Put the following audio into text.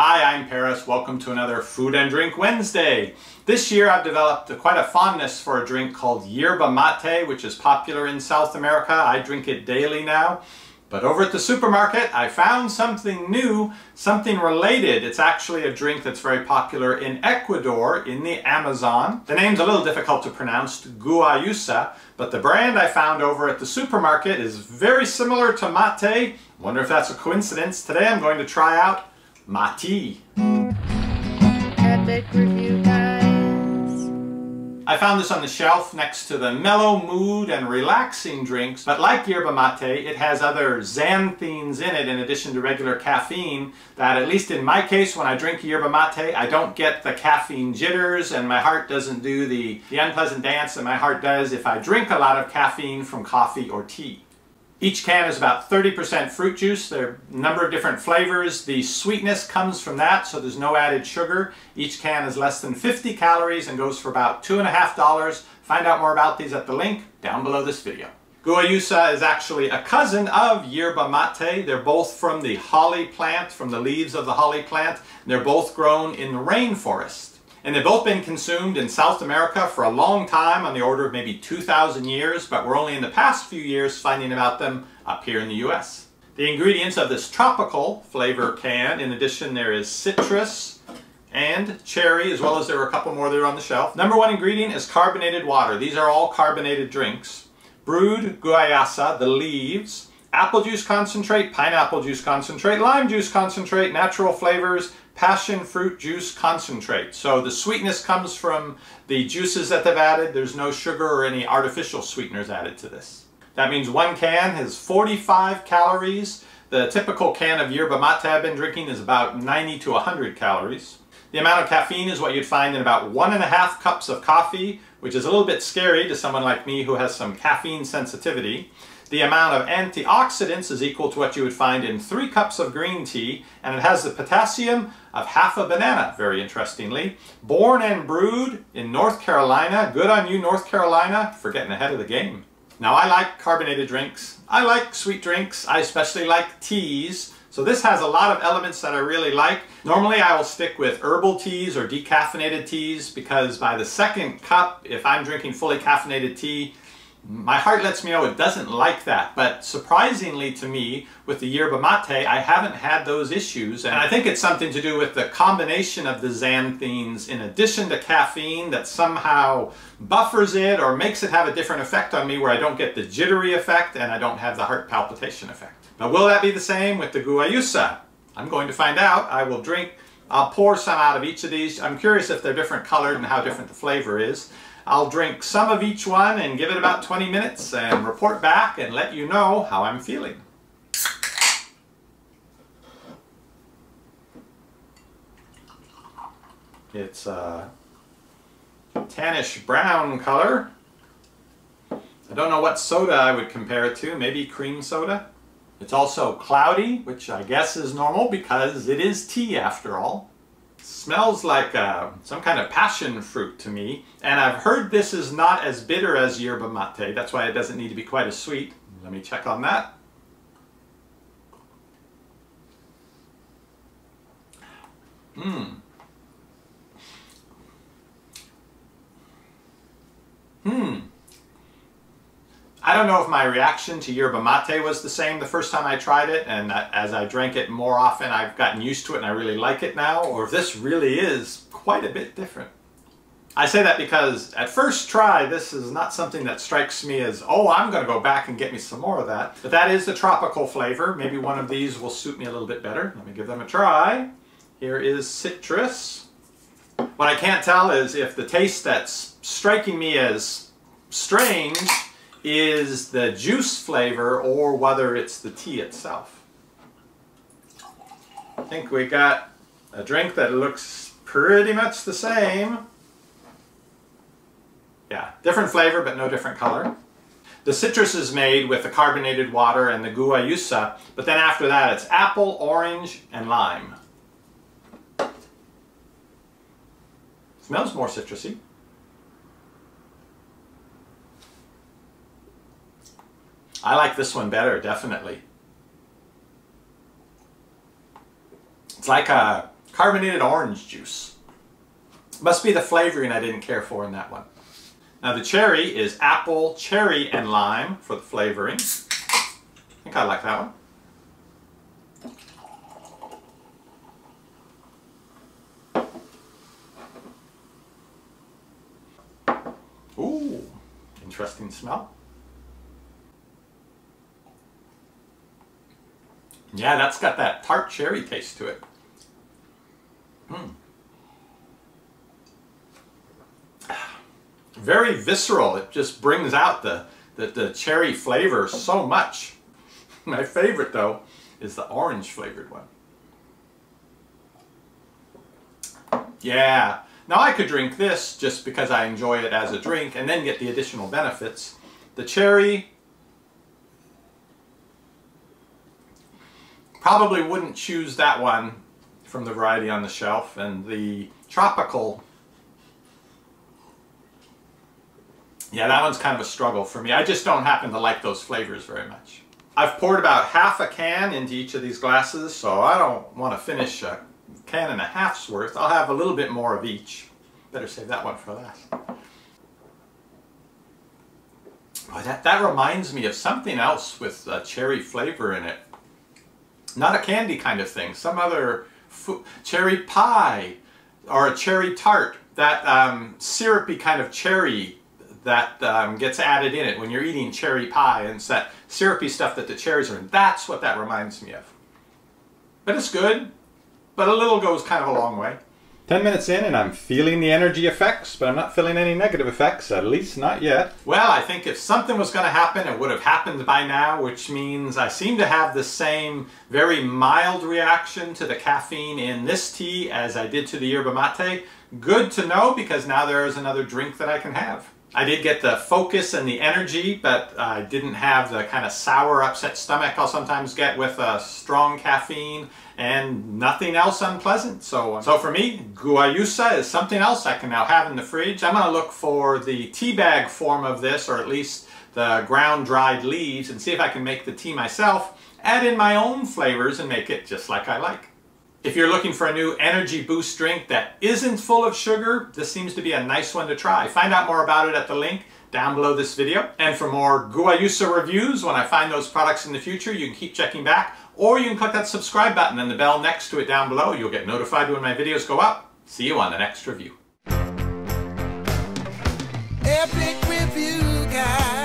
Hi, I'm Paris. Welcome to another Food and Drink Wednesday. This year I've developed quite a fondness for a drink called yerba mate, which is popular in South America. I drink it daily now. But over at the supermarket, I found something new, something related. It's actually a drink that's very popular in Ecuador, in the Amazon. The name's a little difficult to pronounce, Guayusa, but the brand I found over at the supermarket is very similar to mate. Wonder if that's a coincidence. Today I'm going to try out Mati. Epic review, guys. I found this on the shelf next to the mellow mood and relaxing drinks, but like yerba mate, it has other xanthines in it in addition to regular caffeine that, at least in my case, when I drink yerba mate, I don't get the caffeine jitters and my heart doesn't do the unpleasant dance that my heart does if I drink a lot of caffeine from coffee or tea. Each can is about 30% fruit juice. There are a number of different flavors. The sweetness comes from that, so there's no added sugar. Each can is less than 50 calories and goes for about $2.50. Find out more about these at the link down below this video. Guayusa is actually a cousin of yerba mate. They're both from the holly plant, from the leaves of the holly plant. They're both grown in the rainforest. And they've both been consumed in South America for a long time, on the order of maybe 2,000 years, but we're only in the past few years finding about them up here in the US. The ingredients of this tropical flavor can, in addition, there is citrus and cherry, as well as there are a couple more there on the shelf. Number one ingredient is carbonated water. These are all carbonated drinks. Brewed guayusa, the leaves, apple juice concentrate, pineapple juice concentrate, lime juice concentrate, natural flavors, passion fruit juice concentrate. So the sweetness comes from the juices that they've added. There's no sugar or any artificial sweeteners added to this. That means one can has 45 calories. The typical can of yerba mate I've been drinking is about 90 to 100 calories. The amount of caffeine is what you'd find in about 1.5 cups of coffee, which is a little bit scary to someone like me who has some caffeine sensitivity. The amount of antioxidants is equal to what you would find in 3 cups of green tea, and it has the potassium of half a banana, very interestingly. Born and brewed in North Carolina. Good on you, North Carolina, for getting ahead of the game. Now, I like carbonated drinks. I like sweet drinks. I especially like teas. So this has a lot of elements that I really like. Normally I will stick with herbal teas or decaffeinated teas, because by the second cup, if I'm drinking fully caffeinated tea, my heart lets me know it doesn't like that. But surprisingly to me, with the yerba mate, I haven't had those issues. And I think it's something to do with the combination of the xanthines in addition to caffeine that somehow buffers it or makes it have a different effect on me, where I don't get the jittery effect and I don't have the heart palpitation effect. Now, will that be the same with the guayusa? I'm going to find out. I'll pour some out of each of these. I'm curious if they're different colored and how different the flavor is. I'll drink some of each one and give it about 20 minutes and report back and let you know how I'm feeling. It's a tannish brown color. I don't know what soda I would compare it to, maybe cream soda. It's also cloudy, which I guess is normal because it is tea after all. Smells like some kind of passion fruit to me, and I've heard this is not as bitter as yerba mate. That's why it doesn't need to be quite as sweet. Let me check on that. I don't know if my reaction to yerba mate was the same the first time I tried it, and as I drank it more often I've gotten used to it and I really like it now, or if this really is quite a bit different. I say that because at first try this is not something that strikes me as, oh, I'm going to go back and get me some more of that. But that is the tropical flavor. Maybe one of these will suit me a little bit better. Let me give them a try. Here is citrus. What I can't tell is if the taste that's striking me as strange is the juice flavor or whether it's the tea itself. I think we got a drink that looks pretty much the same. Yeah, different flavor but no different color. The citrus is made with the carbonated water and the guayusa, but then after that it's apple, orange, and lime. Smells more citrusy. I like this one better, definitely. It's like a carbonated orange juice. Must be the flavoring I didn't care for in that one. Now the cherry is apple, cherry, and lime for the flavoring. I think I like that one. Ooh, interesting smell. Yeah, that's got that tart cherry taste to it. Very visceral. It just brings out the cherry flavor so much. My favorite, though, is the orange flavored one. Yeah. Now I could drink this just because I enjoy it as a drink and then get the additional benefits. The cherry, probably wouldn't choose that one from the variety on the shelf. And the tropical, yeah, that one's kind of a struggle for me. I just don't happen to like those flavors very much. I've poured about half a can into each of these glasses, so I don't want to finish a can and a half's worth. I'll have a little bit more of each. Better save that one for last. Boy, that reminds me of something else with cherry flavor in it. Not a candy kind of thing, some other cherry pie or a cherry tart. That syrupy kind of cherry that gets added in it when you're eating cherry pie, and it's that syrupy stuff that the cherries are in. That's what that reminds me of. But it's good, but a little goes kind of a long way. 10 minutes in and I'm feeling the energy effects, but I'm not feeling any negative effects, at least not yet. Well, I think if something was going to happen, it would have happened by now, which means I seem to have the same very mild reaction to the caffeine in this tea as I did to the yerba mate. Good to know, because now there is another drink that I can have. I did get the focus and the energy, but I didn't have the kind of sour, upset stomach I'll sometimes get with strong caffeine, and nothing else unpleasant. So for me, guayusa is something else I can now have in the fridge. I'm going to look for the tea bag form of this, or at least the ground dried leaves, and see if I can make the tea myself, add in my own flavors, and make it just like I like. If you're looking for a new energy boost drink that isn't full of sugar, this seems to be a nice one to try. Find out more about it at the link down below this video. And for more guayusa reviews, when I find those products in the future, you can keep checking back, or you can click that subscribe button and the bell next to it down below. You'll get notified when my videos go up. See you on the next review. Epic Review Guide.